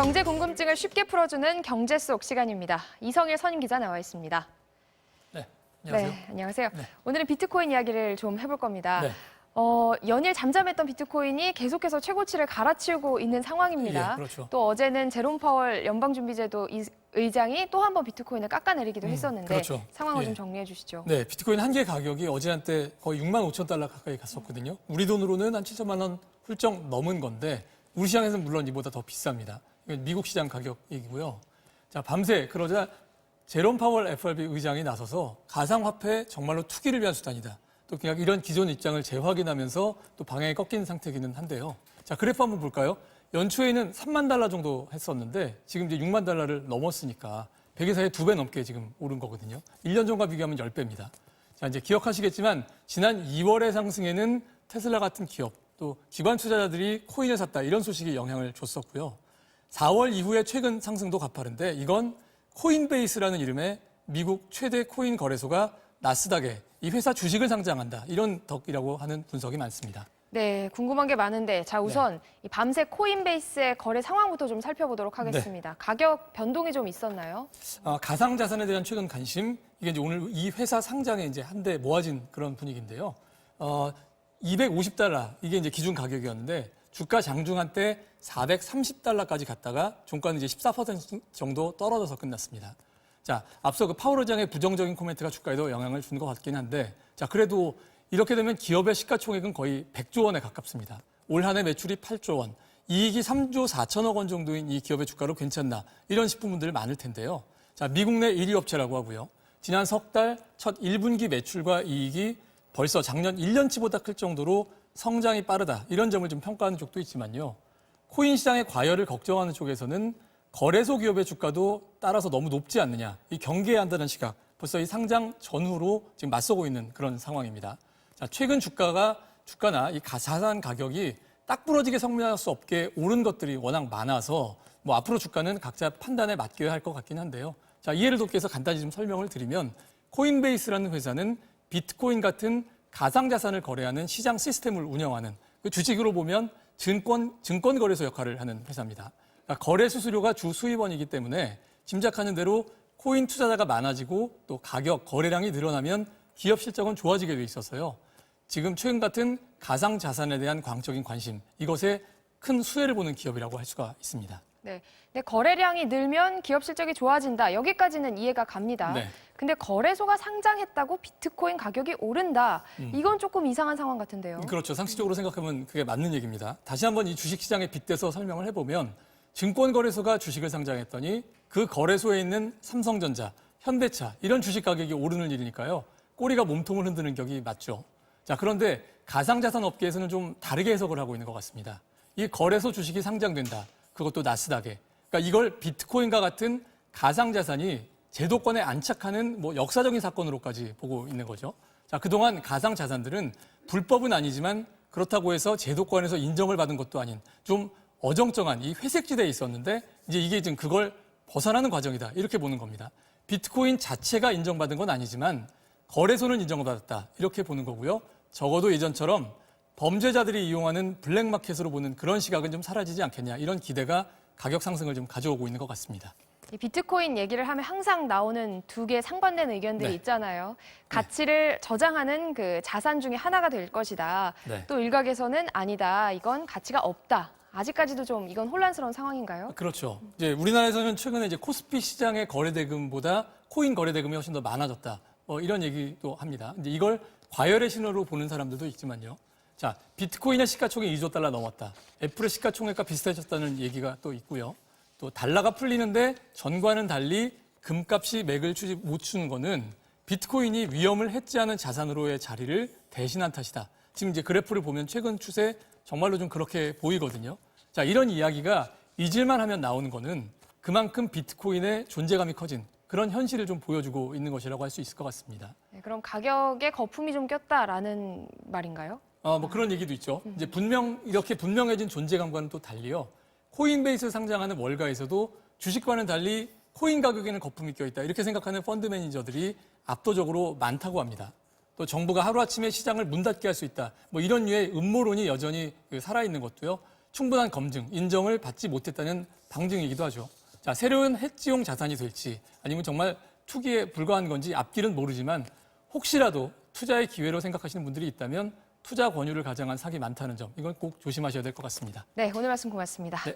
경제 궁금증을 쉽게 풀어주는 경제 속 시간입니다. 이성일 선임 기자 나와 있습니다. 네, 안녕하세요. 네, 안녕하세요. 네. 오늘은 비트코인 이야기를 좀 해볼 겁니다. 네. 연일 잠잠했던 비트코인이 계속해서 최고치를 갈아치우고 있는 상황입니다. 예, 그렇죠. 또 어제는 제롬 파월 연방준비제도 의장이 또 한 번 비트코인을 깎아내리기도 했었는데 그렇죠. 상황을 예. 좀 정리해 주시죠. 네, 비트코인 한 개 가격이 어제 한때 거의 6만 5천 달러 가까이 갔었거든요. 우리 돈으로는 한 7천만 원 훌쩍 넘은 건데 우리 시장에서는 물론 이보다 더 비쌉니다. 이건 미국 시장 가격이고요. 자, 밤새 그러자 제롬 파월 FRB 의장이 나서서 가상화폐 정말로 투기를 위한 수단이다. 또 그냥 이런 기존 입장을 재확인하면서 또 방향이 꺾인 상태이기는 한데요. 자, 그래프 한번 볼까요? 연초에는 3만 달러 정도 했었는데 지금 이제 6만 달러를 넘었으니까 백예사의 2배 넘게 지금 오른 거거든요. 1년 전과 비교하면 10배입니다. 자, 이제 기억하시겠지만 지난 2월의 상승에는 테슬라 같은 기업 또 기관 투자자들이 코인을 샀다 이런 소식이 영향을 줬었고요. 4월 이후에 최근 상승도 가파른데 이건 코인베이스라는 이름의 미국 최대 코인 거래소가 나스닥에 이 회사 주식을 상장한다. 이런 덕이라고 하는 분석이 많습니다. 네, 궁금한 게 많은데 자 우선 이 밤새 코인베이스의 거래 상황부터 좀 살펴보도록 하겠습니다. 가격 변동이 좀 있었나요? 가상자산에 대한 최근 관심, 이게 이제 오늘 이 회사 상장에 이제 한데 모아진 그런 분위기인데요. 250달러, 이게 이제 기준 가격이었는데 주가 장중한 때 430달러까지 갔다가 종가는 이제 14% 정도 떨어져서 끝났습니다. 자, 앞서 그 파월 의장의 부정적인 코멘트가 주가에도 영향을 준 것 같긴 한데, 자, 그래도 이렇게 되면 기업의 시가총액은 거의 100조 원에 가깝습니다. 올 한 해 매출이 8조 원, 이익이 3조 4천억 원 정도인 이 기업의 주가로 괜찮나, 이런 싶은 분들 많을 텐데요. 자, 미국 내 1위 업체라고 하고요. 지난 석 달 첫 1분기 매출과 이익이 벌써 작년 1년치보다 클 정도로 성장이 빠르다, 이런 점을 좀 평가하는 쪽도 있지만요. 코인 시장의 과열을 걱정하는 쪽에서는 거래소 기업의 주가도 따라서 너무 높지 않느냐, 이 경계해야 한다는 시각, 벌써 이 상장 전후로 지금 맞서고 있는 그런 상황입니다. 자, 최근 주가나 이 자산 가격이 딱 부러지게 성장할 수 없게 오른 것들이 워낙 많아서 뭐 앞으로 주가는 각자 판단에 맡겨야 할 것 같긴 한데요. 자, 이해를 돕기 위해서 간단히 좀 설명을 드리면 코인베이스라는 회사는 비트코인 같은 가상자산을 거래하는 시장 시스템을 운영하는 그 주식으로 보면 증권 거래소 역할을 하는 회사입니다. 그러니까 거래 수수료가 주 수입원이기 때문에 짐작하는 대로 코인 투자자가 많아지고 또 가격, 거래량이 늘어나면 기업 실적은 좋아지게 돼 있어서요. 지금 최근 같은 가상자산에 대한 광적인 관심, 이것에 큰 수혜를 보는 기업이라고 할 수가 있습니다. 네, 근데 거래량이 늘면 기업 실적이 좋아진다. 여기까지는 이해가 갑니다. 네. 근데 거래소가 상장했다고 비트코인 가격이 오른다. 이건 조금 이상한 상황 같은데요. 그렇죠. 상식적으로 생각하면 그게 맞는 얘기입니다. 다시 한번 이 주식시장에 빗대서 설명을 해보면 증권거래소가 주식을 상장했더니 그 거래소에 있는 삼성전자, 현대차 이런 주식 가격이 오르는 일이니까요. 꼬리가 몸통을 흔드는 격이 맞죠. 자, 그런데 가상자산 업계에서는 좀 다르게 해석을 하고 있는 것 같습니다. 이 거래소 주식이 상장된다. 그것도 나스닥에. 그러니까 이걸 비트코인과 같은 가상자산이 제도권에 안착하는 뭐 역사적인 사건으로까지 보고 있는 거죠. 자, 그동안 가상자산들은 불법은 아니지만 그렇다고 해서 제도권에서 인정을 받은 것도 아닌 좀 어정쩡한 이 회색지대에 있었는데 이제 이게 지금 그걸 벗어나는 과정이다. 이렇게 보는 겁니다. 비트코인 자체가 인정받은 건 아니지만 거래소는 인정받았다. 이렇게 보는 거고요. 적어도 예전처럼 범죄자들이 이용하는 블랙마켓으로 보는 그런 시각은 좀 사라지지 않겠냐. 이런 기대가 가격 상승을 좀 가져오고 있는 것 같습니다. 이 비트코인 얘기를 하면 항상 나오는 두 개 상반된 의견들이 네. 있잖아요. 가치를 저장하는 그 자산 중에 하나가 될 것이다. 네. 또 일각에서는 아니다. 이건 가치가 없다. 아직까지도 좀 이건 혼란스러운 상황인가요? 그렇죠. 이제 우리나라에서는 최근에 이제 코스피 시장의 거래 대금보다 코인 거래 대금이 훨씬 더 많아졌다. 이런 얘기도 합니다. 이제 이걸 과열의 신호로 보는 사람들도 있지만요. 자, 비트코인의 시가총액 2조 달러 넘었다. 애플의 시가총액과 비슷해졌다는 얘기가 또 있고요. 또 달러가 풀리는데 전과는 달리 금값이 맥을 못 추는 거는 비트코인이 위험을 해지하는 자산으로의 자리를 대신한 탓이다. 지금 이제 그래프를 보면 최근 추세 정말로 좀 그렇게 보이거든요. 자, 이런 이야기가 잊을만 하면 나오는 거는 그만큼 비트코인의 존재감이 커진 그런 현실을 좀 보여주고 있는 것이라고 할 수 있을 것 같습니다. 네, 그럼 가격에 거품이 좀 꼈다라는 말인가요? 뭐 그런 얘기도 있죠. 이제 이렇게 분명해진 존재감과는 또 달리요. 코인베이스 상장하는 월가에서도 주식과는 달리 코인 가격에는 거품이 껴있다. 이렇게 생각하는 펀드 매니저들이 압도적으로 많다고 합니다. 또 정부가 하루아침에 시장을 문 닫게 할 수 있다. 뭐 이런 류의 음모론이 여전히 살아있는 것도요. 충분한 검증, 인정을 받지 못했다는 방증이기도 하죠. 자, 새로운 해지용 자산이 될지 아니면 정말 투기에 불과한 건지 앞길은 모르지만 혹시라도 투자의 기회로 생각하시는 분들이 있다면 투자 권유를 가장한 사기 많다는 점, 이건 꼭 조심하셔야 될 것 같습니다. 네, 오늘 말씀 고맙습니다. 네.